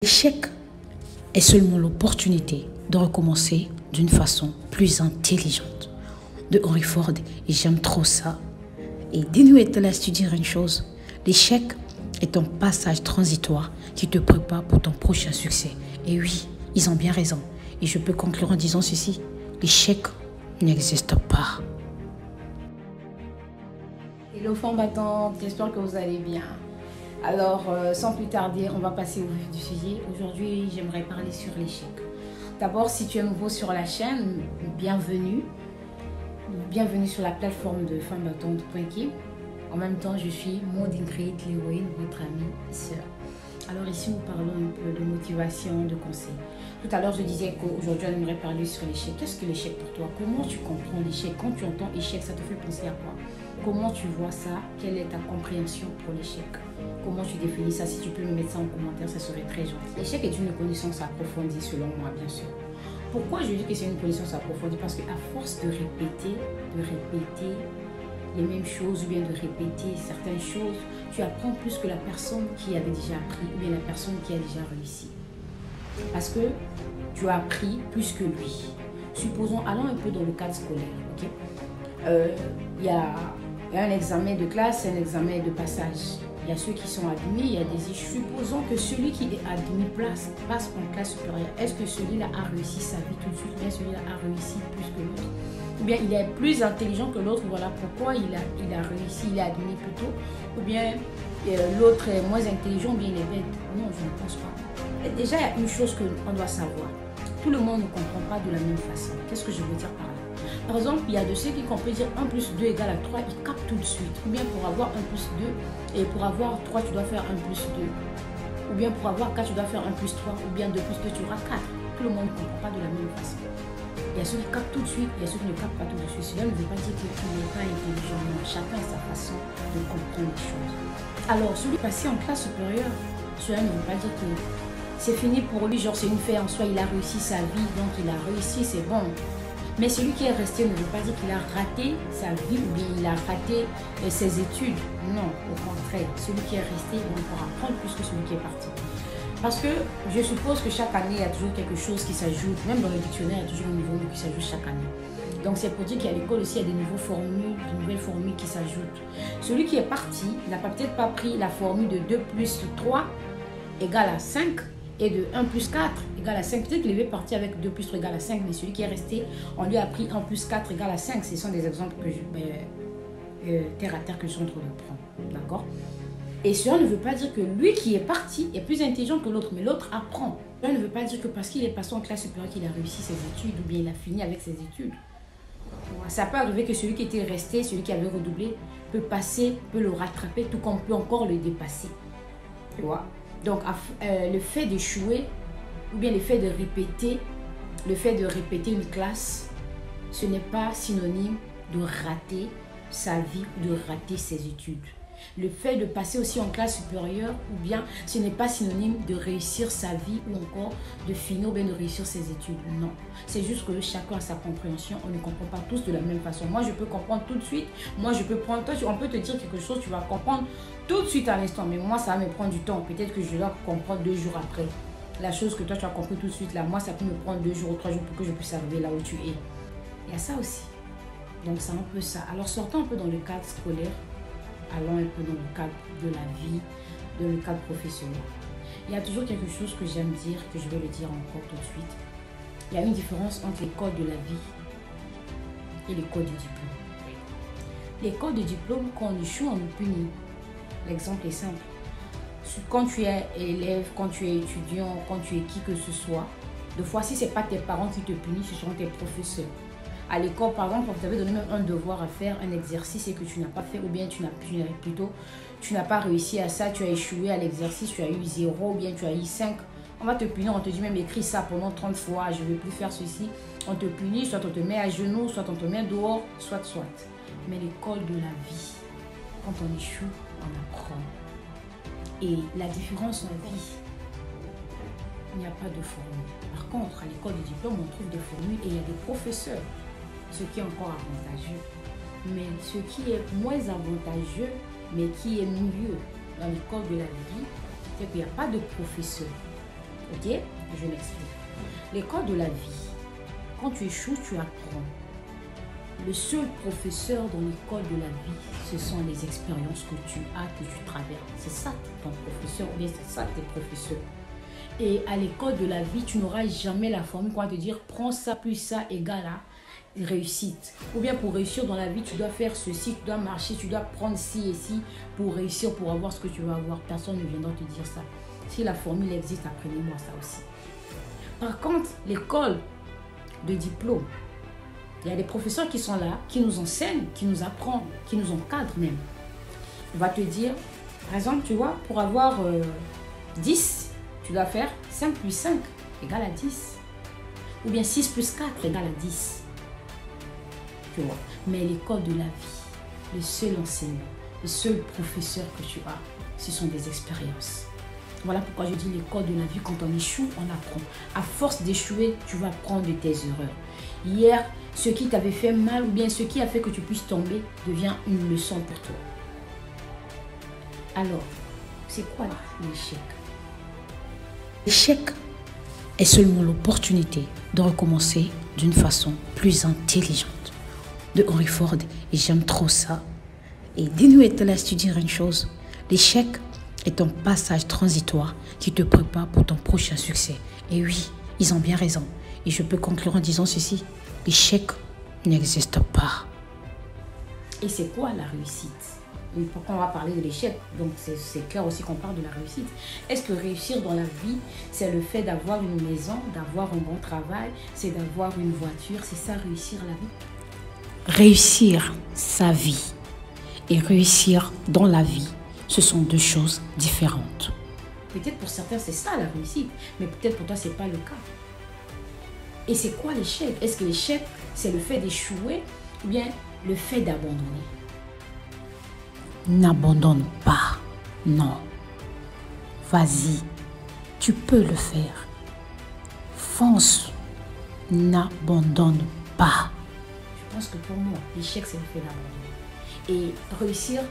L'échec est seulement l'opportunité de recommencer d'une façon plus intelligente. De Henry Ford, et j'aime trop ça. Et dis-nous, est-ce te dire une chose? L'échec est un passage transitoire qui te prépare pour ton prochain succès. Et oui, ils ont bien raison. Et je peux conclure en disant ceci: l'échec n'existe pas. Hello combattants, j'espère que vous allez bien. Alors, sans plus tarder, on va passer au vif du sujet. Aujourd'hui, j'aimerais parler sur l'échec. D'abord, si tu es nouveau sur la chaîne, bienvenue. Bienvenue sur la plateforme de femmebattante.com. En même temps, je suis Maud Ingrid Léoïne, votre amie et sœur. Alors ici, nous parlons un peu de motivation, de conseils. Tout à l'heure, je disais qu'aujourd'hui, on aimerait parler sur l'échec. Qu'est-ce que l'échec pour toi? Comment tu comprends l'échec? Quand tu entends échec, ça te fait penser à quoi? Comment tu vois ça? Quelle est ta compréhension pour l'échec? Comment tu définis ça? Si tu peux me mettre ça en commentaire, ça serait très gentil. L'échec est une connaissance approfondie selon moi, bien sûr. Pourquoi je dis que c'est une connaissance approfondie? Parce qu'à force de répéter les mêmes choses ou bien de répéter certaines choses, tu apprends plus que la personne qui avait déjà appris ou bien la personne qui a déjà réussi. Parce que tu as appris plus que lui. Supposons, allons un peu dans le cadre scolaire, ok? Il y a un examen de classe, un examen de passage. Il y a ceux qui sont admis, il y a des issues. Supposons que celui qui est admis passe en classe supérieure. Est-ce que celui-là a réussi sa vie tout de suite? Bien celui-là a réussi plus que l'autre? Ou bien il est plus intelligent que l'autre, voilà pourquoi il a réussi, il est admis plutôt. Ou bien l'autre est moins intelligent, ou bien il est bête. Non, je ne pense pas. Et déjà, il y a une chose qu'on doit savoir. Tout le monde ne comprend pas de la même façon. Qu'est-ce que je veux dire par là? Par exemple, il y a de ceux qui comprennent dire 1 plus 2 égale à 3, ils captent tout de suite. Ou bien pour avoir 1 plus 2, et pour avoir 3, tu dois faire 1 plus 2. Ou bien pour avoir 4, tu dois faire 1 plus 3. Ou bien 2 plus 2, tu auras 4. Tout le monde ne comprend pas de la même façon. Il y a ceux qui captent tout de suite, il y a ceux qui ne captent pas tout de suite. Cela ne veut pas dire qu'il n'est pas intelligent. Chacun a sa façon de comprendre les choses. Alors, celui passé en classe supérieure, cela ne veut pas dire que c'est fini pour lui, genre c'est une fin en soi, il a réussi sa vie, donc il a réussi, c'est bon. Mais celui qui est resté ne veut pas dire qu'il a raté sa vie ou bien il a raté ses études. Non, au contraire, celui qui est resté, il pourra apprendre plus que celui qui est parti. Parce que je suppose que chaque année, il y a toujours quelque chose qui s'ajoute. Même dans le dictionnaire, il y a toujours un nouveau mot qui s'ajoute chaque année. Donc c'est pour dire qu'à l'école aussi, il y a des nouvelles formules qui s'ajoutent. Celui qui est parti n'a peut-être pas pris la formule de 2 plus 3 égale à 5. Et de 1 plus 4 égale à 5. Peut-être qu'il est parti avec 2 plus 3 égale à 5, mais celui qui est resté, on lui a pris 1 plus 4 égale à 5. Ce sont des exemples que terre à terre que je suis en train de prendre. D'accord? Et cela ne veut pas dire que lui qui est parti est plus intelligent que l'autre, mais l'autre apprend. Cela ne veut pas dire que parce qu'il est passé en classe supérieure qu'il a réussi ses études ou bien il a fini avec ses études. Ça peut arriver que celui qui était resté, celui qui avait redoublé, peut passer, peut le rattraper, tout comme peut encore le dépasser. Tu vois? Donc, le fait d'échouer ou bien le fait de répéter une classe, ce n'est pas synonyme de rater sa vie ou de rater ses études. Le fait de passer aussi en classe supérieure ou bien ce n'est pas synonyme de réussir sa vie ou encore de finir ou bien de réussir ses études. Non, c'est juste que chacun a sa compréhension. On ne comprend pas tous de la même façon. Moi, je peux comprendre tout de suite. Moi, je peux prendre... Toi, on peut te dire quelque chose, tu vas comprendre tout de suite à l'instant. Mais moi, ça va me prendre du temps. Peut-être que je dois comprendre 2 jours après. La chose que toi, tu as compris tout de suite là, moi, ça peut me prendre 2 jours ou 3 jours pour que je puisse arriver là où tu es. Il y a ça aussi. Donc, c'est un peu ça. Alors, sortons un peu dans le cadre scolaire. Allons un peu dans le cadre de la vie, dans le cadre professionnel. Il y a toujours quelque chose que j'aime dire, que je vais le dire encore tout de suite. Il y a une différence entre les codes de la vie et les codes du diplôme. Les codes de diplôme, quand on échoue, on nous punit. L'exemple est simple. Quand tu es élève, quand tu es étudiant, quand tu es qui que ce soit, de fois, si ce n'est pas tes parents qui te punissent, ce sont tes professeurs. À l'école, par exemple, on t'avait donné même un devoir à faire, un exercice et que tu n'as pas fait, ou bien tu n'as pas réussi à ça, tu as échoué à l'exercice, tu as eu 0, ou bien tu as eu 5. On va te punir, on te dit même écris ça pendant 30 fois, je ne vais plus faire ceci. On te punit, soit on te met à genoux, soit on te met dehors, soit. Mais l'école de la vie, quand on échoue, on apprend. Et la différence en vie, il n'y a pas de formule. Par contre, à l'école du diplôme, on trouve des formules et il y a des professeurs. Ce qui est encore avantageux. Mais ce qui est moins avantageux, mais qui est mieux dans l'école de la vie, c'est qu'il n'y a pas de professeur. Ok? Je m'explique. L'école de la vie, quand tu échoues, tu apprends. Le seul professeur dans l'école de la vie, ce sont les expériences que tu as, que tu traverses. C'est ça ton professeur, ou bien c'est ça tes professeurs. Et à l'école de la vie, tu n'auras jamais la formule qu'on va te dire prends ça plus ça égale à réussite. Ou bien pour réussir dans la vie, tu dois faire ceci, tu dois marcher, tu dois prendre ci et ci pour réussir, pour avoir ce que tu veux avoir. Personne ne viendra te dire ça. Si la formule existe, apprenez-moi ça aussi. Par contre, l'école de diplôme, il y a des professeurs qui sont là, qui nous enseignent, qui nous apprennent, qui nous encadrent même. On va te dire, par exemple, tu vois, pour avoir 10, tu dois faire 5 plus 5 égale à 10. Ou bien 6 plus 4 égale à 10. Tu vois. Mais l'école de la vie, le seul enseignant, le seul professeur que tu as, ce sont des expériences. Voilà pourquoi je dis l'école de la vie, quand on échoue, on apprend. À force d'échouer, tu vas apprendre de tes erreurs. Hier, ce qui t'avait fait mal ou bien ce qui a fait que tu puisses tomber devient une leçon pour toi. Alors, c'est quoi l'échec? L'échec est seulement l'opportunité de recommencer d'une façon plus intelligente. De Henry Ford, et j'aime trop ça. Et dis-nous, est-elle te dire une chose? L'échec est un passage transitoire qui te prépare pour ton prochain succès. Et oui, ils ont bien raison. Et je peux conclure en disant ceci, l'échec n'existe pas. Et c'est quoi la réussite? Et pourquoi on va parler de l'échec? Donc c'est clair aussi qu'on parle de la réussite. Est-ce que réussir dans la vie, c'est le fait d'avoir une maison, d'avoir un bon travail, c'est d'avoir une voiture, c'est ça réussir la vie? Réussir sa vie et réussir dans la vie, ce sont deux choses différentes. Peut-être pour certains c'est ça la réussite, mais peut-être pour toi c'est pas le cas. Et c'est quoi l'échec? Est-ce que l'échec c'est le fait d'échouer ou bien le fait d'abandonner? N'abandonne pas, non. Vas-y, tu peux le faire. Fonce, n'abandonne pas. Je pense que pour moi, l'échec c'est le fait d'abandonner. Et réussir,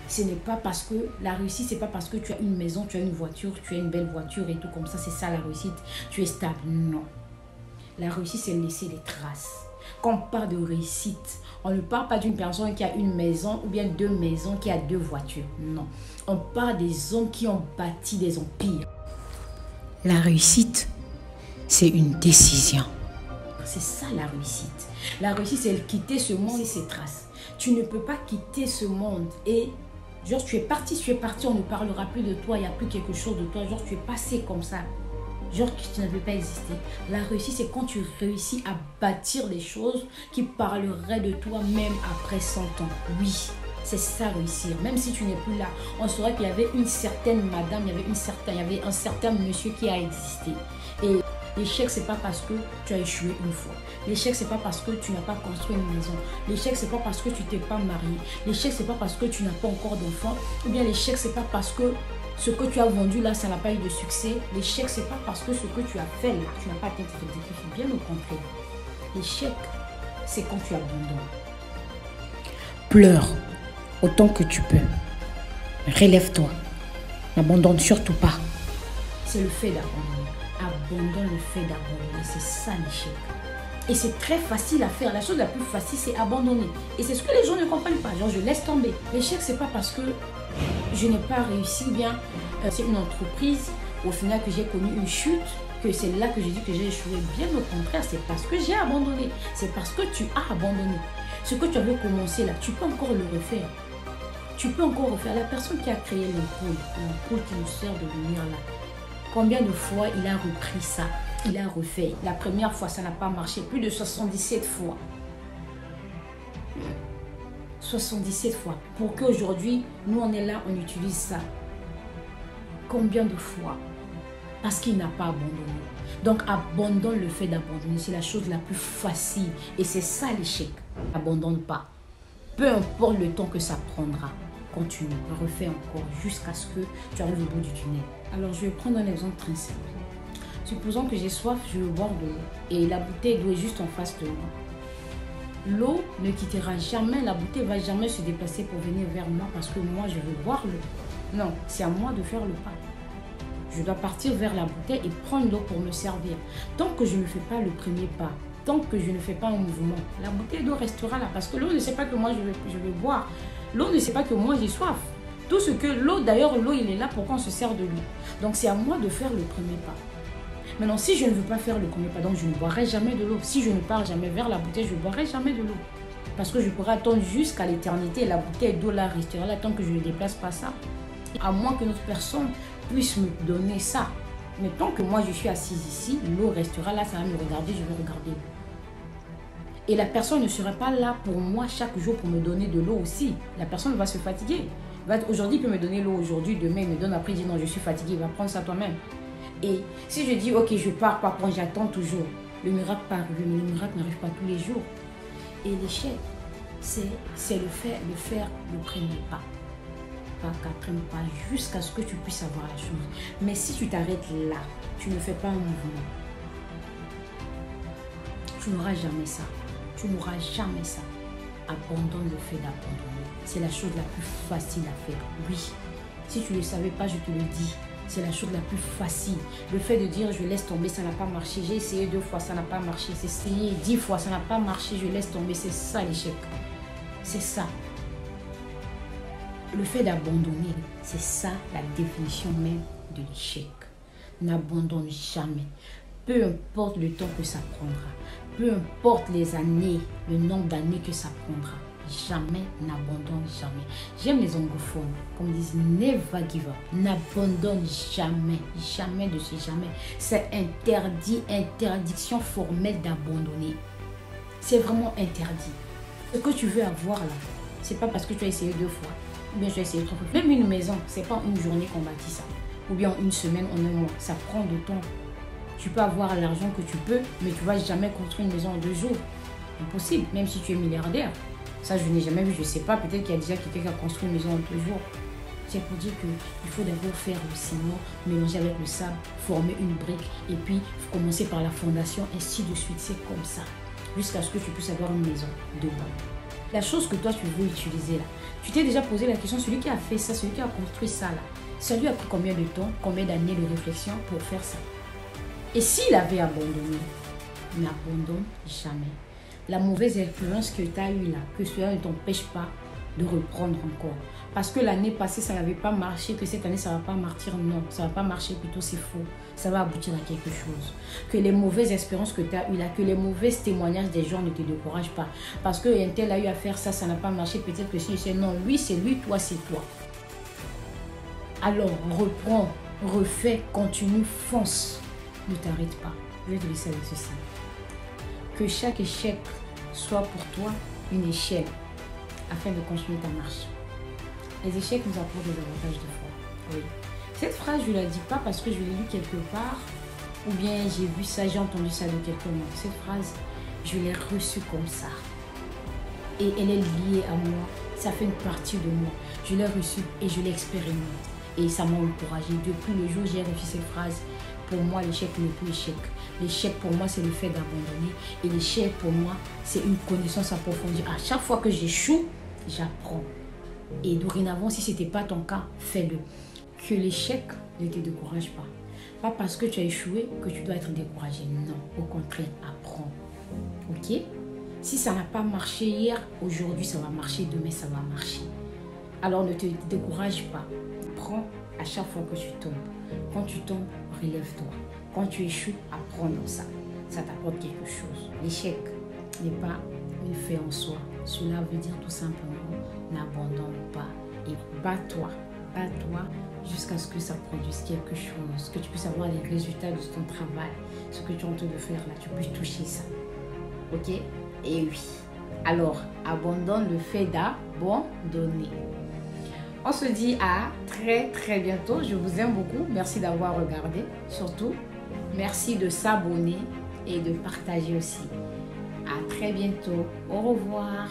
ce n'est pas parce que la réussite, c'est pas parce que tu as une maison, tu as une voiture, tu as une belle voiture et tout comme ça, c'est ça la réussite. Tu es stable, non. La réussite, c'est laisser des traces. Quand on parle de réussite, on ne parle pas d'une personne qui a une maison ou bien deux maisons, qui a deux voitures. Non. On parle des hommes qui ont bâti des empires. La réussite, c'est une décision. C'est ça la réussite. La réussite, c'est quitter ce monde et ses traces. Tu ne peux pas quitter ce monde et genre tu es parti, on ne parlera plus de toi, il n'y a plus quelque chose de toi, genre tu es passé comme ça. Genre que tu ne peux pas exister. La réussite, c'est quand tu réussis à bâtir des choses qui parleraient de toi même après 100 ans. Oui, c'est ça réussir. Même si tu n'es plus là, on saurait qu'il y avait une certaine madame, il y avait un certain monsieur qui a existé. Et l'échec, c'est pas parce que tu as échoué une fois. L'échec, c'est pas parce que tu n'as pas construit une maison. L'échec, c'est pas parce que tu t'es pas marié. L'échec, c'est pas parce que tu n'as pas encore d'enfant. Ou bien l'échec, c'est pas parce que ce que tu as vendu là, ça n'a pas eu de succès. L'échec, c'est pas parce que ce que tu as fait là, tu n'as pas atteint tes objectifs. Bien au contraire. L'échec, c'est quand tu abandonnes. Pleure autant que tu peux. Relève-toi. N'abandonne surtout pas. C'est le fait d'abandonner. Abandonne le fait d'abandonner. C'est ça l'échec. Et c'est très facile à faire. La chose la plus facile, c'est abandonner. Et c'est ce que les gens ne comprennent pas. Genre, je laisse tomber. L'échec, c'est pas parce que je n'ai pas réussi, ou bien c'est une entreprise au final que j'ai connu une chute, que c'est là que j'ai dit que j'ai échoué. Bien au contraire, c'est parce que j'ai abandonné. C'est parce que tu as abandonné. Ce que tu avais commencé là, tu peux encore le refaire. Tu peux encore refaire. La personne qui a créé l'ampoule qui nous sert de lumière là, combien de fois il a repris ça? Il a refait. La première fois, ça n'a pas marché. Plus de 77 fois. 77 fois. Pour qu'aujourd'hui, nous, on est là, on utilise ça. Combien de fois? Parce qu'il n'a pas abandonné. Donc, abandonne le fait d'abandonner. C'est la chose la plus facile. Et c'est ça l'échec. Abandonne pas. Peu importe le temps que ça prendra. Continue. Refais encore jusqu'à ce que tu arrives au bout du tunnel. Alors, je vais prendre un exemple très simple. Supposons que j'ai soif, je veux boire de l'eau. Et la bouteille d'eau est juste en face de moi. L'eau ne quittera jamais, la bouteille ne va jamais se déplacer pour venir vers moi parce que moi, je veux boire l'eau. Non, c'est à moi de faire le pas. Je dois partir vers la bouteille et prendre l'eau pour me servir. Tant que je ne fais pas le premier pas, tant que je ne fais pas un mouvement, la bouteille d'eau restera là. Parce que l'eau ne sait pas que moi je vais boire. L'eau ne sait pas que moi j'ai soif. Tout ce que l'eau, d'ailleurs l'eau il est là pour qu'on se sert de lui. Donc c'est à moi de faire le premier pas. Maintenant si je ne veux pas faire le premier pas, donc je ne boirai jamais de l'eau. Si je ne pars jamais vers la bouteille, je ne boirai jamais de l'eau. Parce que je pourrais attendre jusqu'à l'éternité et la bouteille d'eau là restera là tant que je ne déplace pas ça. À moins que notre personne puisse me donner ça. Mais tant que moi je suis assise ici, l'eau restera là, ça va me regarder, je vais regarder l'eau. Et la personne ne sera pas là pour moi chaque jour pour me donner de l'eau aussi. La personne va se fatiguer. Aujourd'hui, il peut me donner l'eau aujourd'hui, demain, il me donne après, il dit non, je suis fatigué, il va prendre ça toi-même. Et si je dis, ok, je pars, pas prendre, j'attends toujours, le miracle pas arrivé, mais le miracle n'arrive pas tous les jours. Et l'échec, c'est le faire le premier pas. Pas quatrième pas, jusqu'à ce que tu puisses avoir la chose. Mais si tu t'arrêtes là, tu ne fais pas un mouvement, tu n'auras jamais ça. Tu n'auras jamais ça. Abandonne le fait d'abandonner. C'est la chose la plus facile à faire. Oui, si tu ne le savais pas, je te le dis. C'est la chose la plus facile. Le fait de dire je laisse tomber, ça n'a pas marché. J'ai essayé 2 fois, ça n'a pas marché. J'ai essayé 10 fois, ça n'a pas marché. Je laisse tomber. C'est ça l'échec. C'est ça. Le fait d'abandonner, c'est ça la définition même de l'échec. N'abandonne jamais. Peu importe le temps que ça prendra. Peu importe les années, le nombre d'années que ça prendra. Jamais, n'abandonne jamais. J'aime les anglophones, comme ils disent never give up. N'abandonne jamais, jamais de ce jamais. C'est interdit, interdiction formelle d'abandonner. C'est vraiment interdit. Ce que tu veux avoir là, c'est pas parce que tu as essayé 2 fois, ou bien tu as essayé 3 fois. Même une maison, c'est pas une journée qu'on bâtit ça, ou bien une semaine, en un mois. Ça prend du temps. Tu peux avoir l'argent que tu peux, mais tu ne vas jamais construire une maison en 2 jours. Impossible, même si tu es milliardaire. Ça, je n'ai jamais vu, je ne sais pas. Peut-être qu'il y a déjà quelqu'un qui a construit une maison en 2 jours. C'est pour dire qu'il faut d'abord faire le ciment, mélanger avec le sable, former une brique, et puis commencer par la fondation, ainsi de suite. C'est comme ça, jusqu'à ce que tu puisses avoir une maison dedans. La chose que toi, tu veux utiliser là, tu t'es déjà posé la question, celui qui a fait ça, celui qui a construit ça là, ça lui a pris combien de temps, combien d'années de réflexion pour faire ça? Et s'il avait abandonné, n'abandonne jamais. La mauvaise influence que tu as eue là, que cela ne t'empêche pas de reprendre encore. Parce que l'année passée, ça n'avait pas marché, que cette année, ça ne va pas marcher. Non, ça ne va pas marcher, plutôt c'est faux. Ça va aboutir à quelque chose. Que les mauvaises expériences que tu as eues là, que les mauvais témoignages des gens ne te découragent pas. Parce qu'un tel a eu à faire ça, ça n'a pas marché. Peut-être que si c'est non, lui, c'est lui, toi, c'est toi. Alors, reprends, refais, continue, fonce. Ne t'arrête pas. Je vais te laisser avec ceci. Que chaque échec soit pour toi une échelle afin de continuer ta marche. Les échecs nous apportent des avantages de foi. Oui. Cette phrase, je ne la dis pas parce que je l'ai lue quelque part ou bien j'ai vu ça, j'ai entendu ça de quelqu'un. Cette phrase, je l'ai reçue comme ça. Et elle est liée à moi. Ça fait une partie de moi. Je l'ai reçue et je l'expérimente. Et ça m'a encouragée. Depuis le jour où j'ai reçu cette phrase, pour moi, l'échec n'est plus échec. L'échec, pour moi, c'est le fait d'abandonner. Et l'échec, pour moi, c'est une connaissance approfondie. À chaque fois que j'échoue, j'apprends. Et dorénavant, si ce n'était pas ton cas, fais-le. Que l'échec ne te décourage pas. Pas parce que tu as échoué que tu dois être découragé. Non, au contraire, apprends. Ok? Si ça n'a pas marché hier, aujourd'hui, ça va marcher. Demain, ça va marcher. Alors, ne te décourage pas. Prends à chaque fois que tu tombes. Quand tu tombes, relève-toi. Quand tu échoues, apprends dans ça. Ça t'apporte quelque chose. L'échec n'est pas une fin en soi. Cela veut dire tout simplement, n'abandonne pas et bats-toi. Bats-toi jusqu'à ce que ça produise quelque chose, que tu puisses avoir les résultats de ton travail. Ce que tu es en train de faire là, tu puisses toucher ça. Ok? Et oui. Alors, abandonne le fait d'abandonner. On se dit à très bientôt. Je vous aime beaucoup. Merci d'avoir regardé. Surtout, merci de s'abonner et de partager aussi. À très bientôt. Au revoir.